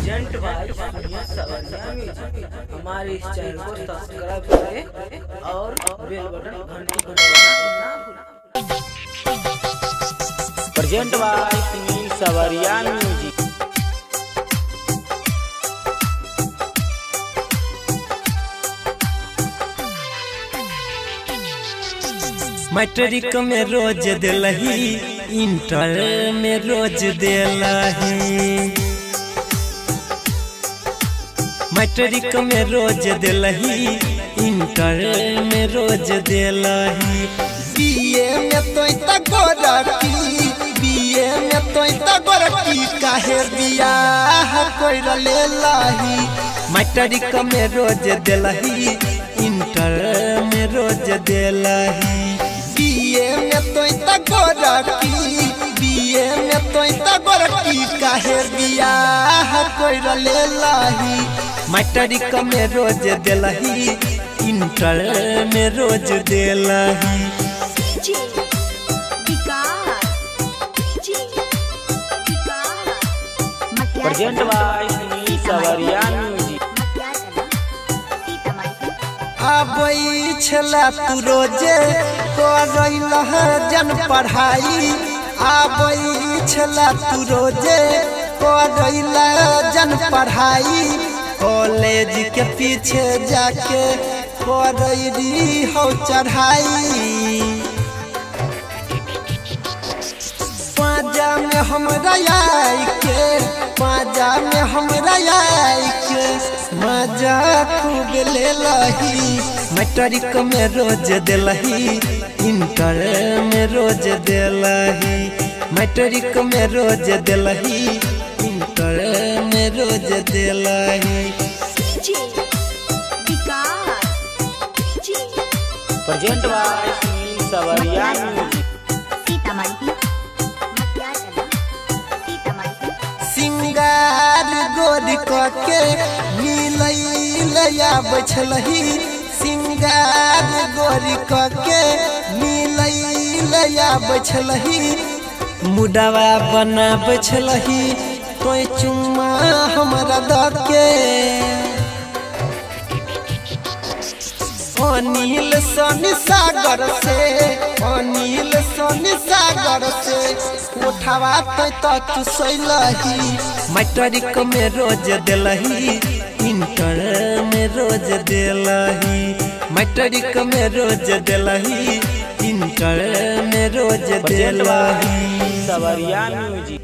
Present by Sonia सवरिया music. हमारे इस channel को सब्सक्राइब करें और बेल बटन घंटी को दबाना ना भूलें। प्रेजेंट बाय सोनिया सवरिया म्यूजिक। मैट्रिक में रोज दिलही, इंटर में रोज दिलही। मैट्रिक में रोज दिलही, इंटर में रोज दिलही। बीए में तो गोरकी, बीए में तो गोरकी काहे बियाह कोई ले लही। मैट्रिक में रोज दिलही, इंटर में रोज दिलही। बीए में तो गोरकी, बीए में तो गोरकी काहे बियाह कोई ले लही। मैट्रिक में रोज दिलही, इंटर में रोज दिलही। प्रेजेंट बाय सोनिया सवरिया म्यूजिक। आबई छला तू रोजे करैलह जन पढ़ाई। आबई छला तू रोजे करैलह जन पढ़ाई। कॉलेज के पीछे जाके करैली हो चढ़ाई। पाजा में हमरा आई के, पाजा में हमरा आई के मजा खूब ले लही। मैट्रिक में रोज दिलही, इंटर में रोज दिलही। मैट्रिक में रोज दिलही, इंटर में रोज दिलही। प्रेजेंट बाय सोनिया सवरिया म्यूजिक। सिंगार गोरी के मिलैया बछलही। सिंगार गोरी के मिलैया बछलही। मुडवा बना बछलही तो चुम्मा हमरा दके। अनिल सोनी सागर से, अनिल सोनी सागर से उठावा तो तू सैलही। मैट्रिक में रोज दिलही, इंटर में रोज दिलही। मैट्रिक में रोज दिलही, इंटर में रोज दिलही। सवरिया म्यूजिक।